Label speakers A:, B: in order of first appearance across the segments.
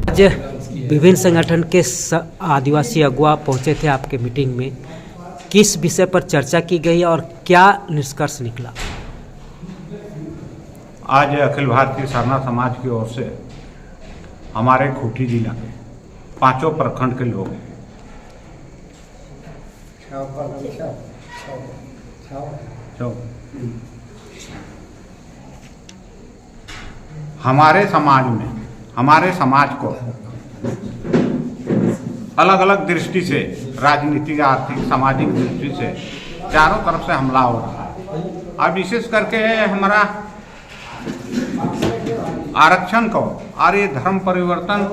A: आज विभिन्न संगठन के आदिवासी अगुवा पहुंचे थे आपके मीटिंग में, किस विषय पर चर्चा की गई और क्या निष्कर्ष निकला?
B: आज अखिल भारतीय सरना समाज की ओर से हमारे खूंटी जिला के 5 प्रखंड के लोग हमारे समाज को अलग अलग दृष्टि से, राजनीतिक, आर्थिक, सामाजिक दृष्टि से चारों तरफ से हमला हो रहा है। और विशेष करके हमारा आरक्षण को और ये धर्म परिवर्तन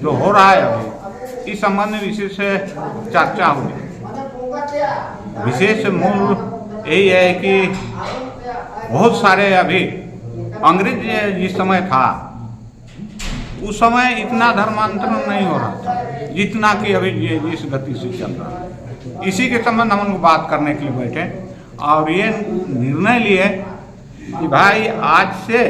B: जो हो रहा है अभी, इस संबंध में विशेष चर्चा हुई। विशेष मूल यही है कि बहुत सारे अभी अंग्रेज जिस समय था उस समय इतना धर्मांतरण नहीं हो रहा था जितना कि अभी जिस गति से चल रहा है। इसी के संबंध हम लोग बात करने के लिए बैठे और ये निर्णय लिए कि भाई आज से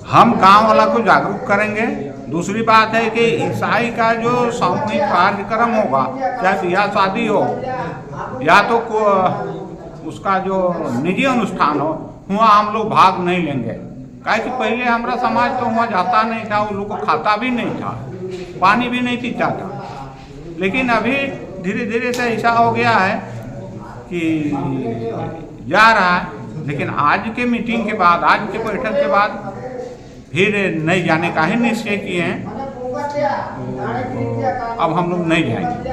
B: हम गांव वाला को जागरूक करेंगे। दूसरी बात है कि ईसाई का जो सामूहिक कार्यक्रम होगा, चाहे ब्याह शादी हो या तो उसका जो निजी अनुष्ठान हो, वहाँ हम लोग भाग नहीं लेंगे। काहे कि पहले हमारा समाज तो वहाँ जाता नहीं था, उन लोग को खाता भी नहीं था, पानी भी नहीं पीता था। लेकिन अभी धीरे धीरे से ऐसा हो गया है कि जा रहा है। लेकिन आज के मीटिंग के बाद, आज के बैठक के बाद फिर नहीं जाने का ही निश्चय किए हैं। अब हम लोग नहीं जाएंगे।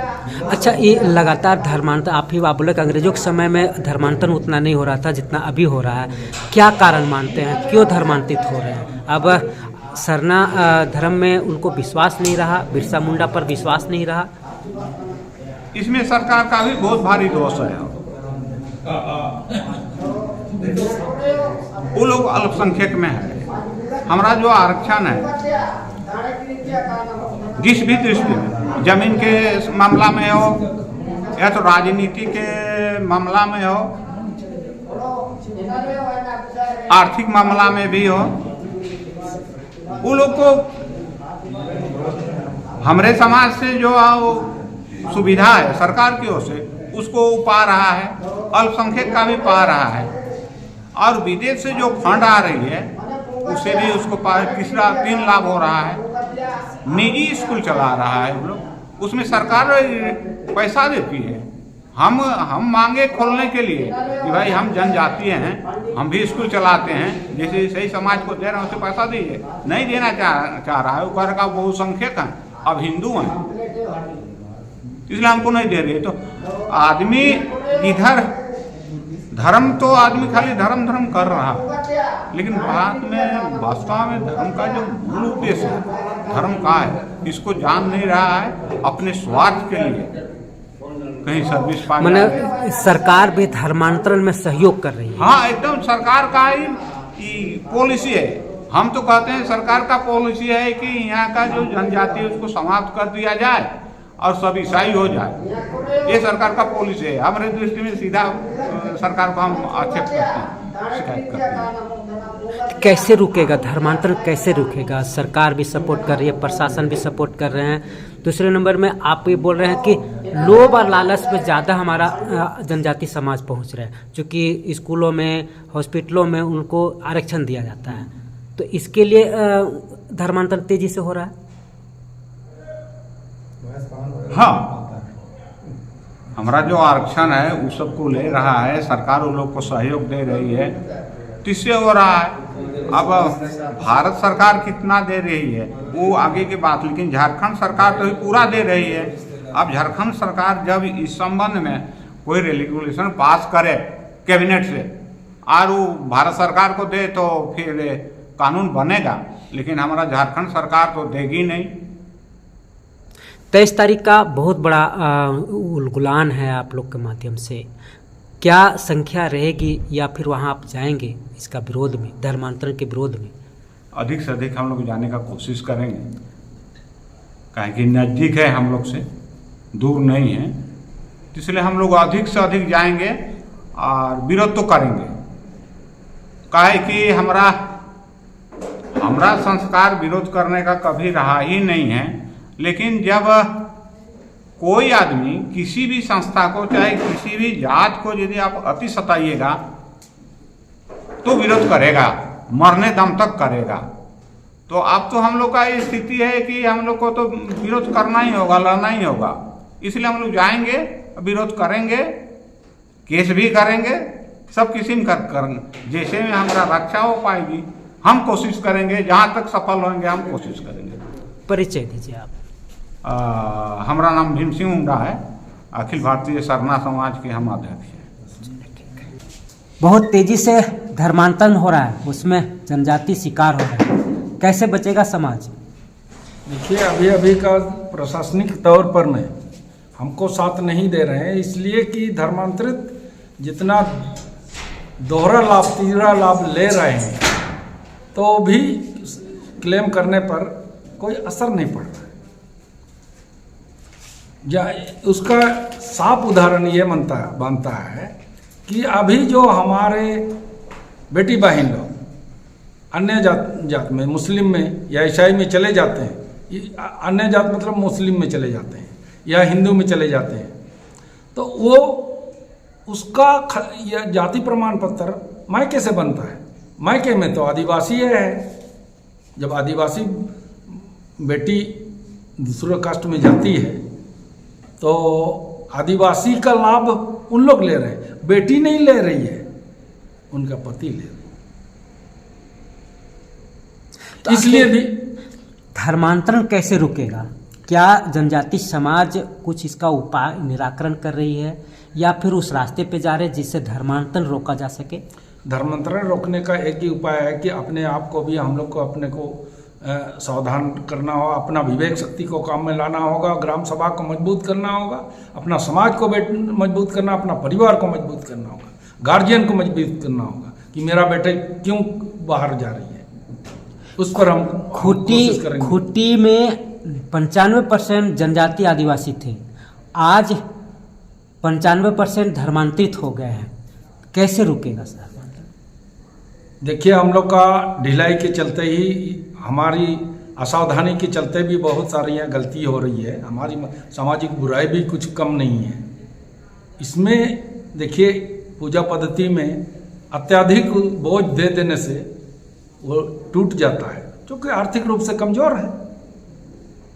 A: अच्छा, ये लगातार धर्मांतर, आप बोले कि अंग्रेजों के समय में धर्मांतरण उतना नहीं हो रहा था जितना अभी हो रहा है। क्या कारण मानते हैं, क्यों धर्मांतरित हो रहे हैं? अब सरना धर्म में उनको विश्वास नहीं रहा, बिरसा मुंडा पर विश्वास नहीं रहा।
B: इसमें सरकार का भी बहुत भारी दोष है। वो लोग अल्पसंख्यक में है। हमारा जो आरक्षण है, जिस भी दृष्टि में, जमीन के मामला में हो या तो राजनीति के मामला में हो, आर्थिक मामला में भी हो, वो लोग को हमारे समाज से जो सुविधा है सरकार की ओर से, उसको पा रहा है, अल्पसंख्यक का भी पा रहा है। और विदेश से जो फंड आ रही है उससे भी उसको तीसरा 3 लाभ हो रहा है। निजी स्कूल चला रहा है वो लोग, उसमें सरकार पैसा देती है। हम मांगे खोलने के लिए कि भाई हम जनजातीय हैं, हम भी स्कूल चलाते हैं, जैसे सही समाज को दे रहे हैं उसे पैसा दीजिए। नहीं देना चाह रहा है, वो कह रहा बहुसंख्यक हैं, अब हिंदू हैं, इसलिए हमको नहीं दे रही। तो आदमी इधर धर्म तो आदमी खाली धर्म कर रहा है, लेकिन बाद में वास्तव में धर्म का जो मूल उद्देश्य है, धर्म का है, इसको जान नहीं रहा है। अपने स्वार्थ के लिए कहीं सर्विस पा,
A: मैंने सरकार भी धर्मांतरण में सहयोग कर रही है।
B: हाँ, एकदम सरकार का ही पॉलिसी है। हम तो कहते हैं सरकार का पॉलिसी है कि यहाँ का जो जनजाति है उसको समाप्त कर दिया जाए और सब ईसाई हो जाए। ये सरकार का पॉलिसी है। हमारे दृष्टि में सीधा सरकार को हम आक्षेप करते हैं, शिकायत करते हैं।
A: कैसे रुकेगा धर्मांतरण, कैसे रुकेगा? सरकार भी सपोर्ट कर रही है, प्रशासन भी सपोर्ट कर रहे हैं। दूसरे नंबर में आप ये बोल रहे हैं कि लोभ और लालच पे ज़्यादा हमारा जनजाति समाज पहुंच रहा है, क्योंकि स्कूलों में, हॉस्पिटलों में उनको आरक्षण दिया जाता है, तो इसके लिए धर्मांतरण तेजी से हो रहा है।
B: हाँ, हमारा जो आरक्षण है उस सबको ले रहा है सरकार, उन लोग को सहयोग दे रही है, इससे हो रहा है। अब भारत सरकार कितना दे रही है वो आगे की बात, लेकिन झारखंड सरकार तो पूरा दे रही है। अब झारखंड सरकार जब इस संबंध में कोई रेगुलेशन पास करे कैबिनेट से और वो भारत सरकार को दे तो फिर कानून बनेगा, लेकिन हमारा झारखंड सरकार तो देगी नहीं।
A: 23 तारीख का बहुत बड़ा उलगुलान है आप लोग के माध्यम से, क्या संख्या रहेगी या फिर वहां आप जाएंगे इसका विरोध में, धर्मांतरण के विरोध में?
B: अधिक से अधिक हम लोग जाने का कोशिश करेंगे, काहे कि नज़दीक है, हम लोग से दूर नहीं है, इसलिए हम लोग अधिक से अधिक जाएंगे और विरोध तो करेंगे। काहे कि हमारा संस्कार विरोध करने का कभी रहा ही नहीं है, लेकिन जब कोई आदमी किसी भी संस्था को चाहे किसी भी जात को यदि आप अति सताइएगा तो विरोध करेगा, मरने दम तक करेगा। तो अब तो हम लोग का ये स्थिति है कि हम लोग को तो विरोध करना ही होगा, लड़ना ही होगा, इसलिए हम लोग जाएंगे, विरोध करेंगे, केस भी करेंगे, सब किस्म का करेंगे, जैसे में हमारा रक्षा हो पाएगी हम कोशिश करेंगे, जहाँ तक सफल होंगे हम कोशिश करेंगे।
A: परिचय दीजिए आप।
B: हमारा नाम भीम सिंह हुंडा है, अखिल भारतीय सरना समाज के हम अध्यक्ष हैं।
A: बहुत तेजी से धर्मांतरण हो रहा है, उसमें जनजाति शिकार हो रहा है, कैसे बचेगा समाज?
C: देखिए, अभी अभी का प्रशासनिक तौर पर में हमको साथ नहीं दे रहे हैं, इसलिए कि धर्मांतरित जितना दोहरा लाभ तीसरा लाभ ले रहे हैं तो भी क्लेम करने पर कोई असर नहीं पड़ रहा है। उसका साफ उदाहरण ये बनता है कि अभी जो हमारे बेटी बहन लोग अन्य जात में, मुस्लिम में या ईसाई में चले जाते हैं, अन्य जात मतलब मुस्लिम में चले जाते हैं या हिंदू में चले जाते हैं, तो वो उसका जाति प्रमाण पत्र मायके से बनता है। मायके में तो आदिवासी है, जब आदिवासी बेटी दूसरे कास्ट में जाती है तो आदिवासी का लाभ उन लोग ले रहे हैं, बेटी नहीं ले रही है, उनका पति ले रहा है। तो इसलिए भी
A: धर्मांतरण कैसे रुकेगा? क्या जनजाति समाज कुछ इसका उपाय निराकरण कर रही है या फिर उस रास्ते पे जा रहे जिससे धर्मांतरण रोका जा सके?
C: धर्मांतरण रोकने का एक ही उपाय है कि अपने आप को भी हम लोग को अपने को सावधान करना होगा, अपना विवेक शक्ति को काम में लाना होगा, ग्राम सभा को मजबूत करना होगा, अपना समाज को मजबूत करना, अपना परिवार को मजबूत करना होगा, गार्जियन को मजबूत करना होगा कि मेरा बेटे क्यों बाहर जा रही है, उस पर हम कोशिश करेंगे।
A: खूंटी में 95% जनजाति आदिवासी थे, आज 95% धर्मांतरित हो गए हैं, कैसे रुकेगा सर?
C: देखिए, हम लोग का ढिलाई के चलते ही, हमारी असावधानी के चलते भी बहुत सारी गलती हो रही है, हमारी सामाजिक बुराई भी कुछ कम नहीं है। इसमें देखिए, पूजा पद्धति में अत्यधिक बोझ दे देने से वो टूट जाता है, क्योंकि आर्थिक रूप से कमज़ोर है।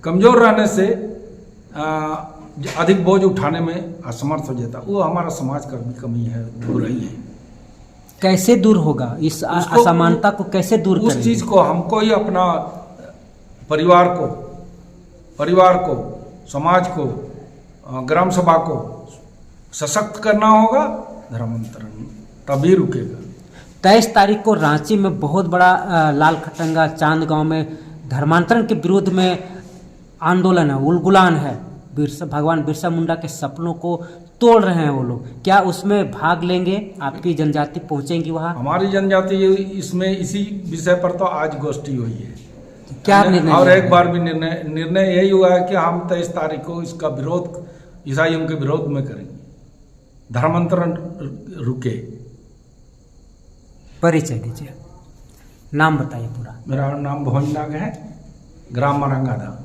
C: कमज़ोर रहने से अधिक बोझ उठाने में असमर्थ हो जाता है, वो हमारा समाज का भी कमी है, बुराई है।
A: कैसे दूर होगा इस असमानता को, कैसे दूर
C: उस
A: करेंगे?
C: चीज़ को हमको ही अपना परिवार को, समाज को, ग्राम सभा को सशक्त करना होगा, धर्मांतरण तभी रुकेगा।
A: 23 तारीख को रांची में बहुत बड़ा लाल खटंगा चांद गांव में धर्मांतरण के विरोध में आंदोलन है, उलगुलान है, भगवान बिरसा मुंडा के सपनों को तोड़ रहे हैं वो लोग, क्या उसमें भाग लेंगे? आपकी जनजाति पहुंचेंगी वहाँ?
C: हमारी जनजाति इसमें इसी विषय पर तो आज गोष्ठी हुई है।
A: क्या निर्णय?
C: और एक बार भी निर्णय यही हुआ है कि हम 23 तारीख को इसका विरोध ईसाइयों के विरोध में करेंगे, धर्मांतरण रुके।
A: परिचय दीजिए, नाम बताइए पूरा।
C: मेरा नाम भोजनाग है, ग्राम मरंगादा।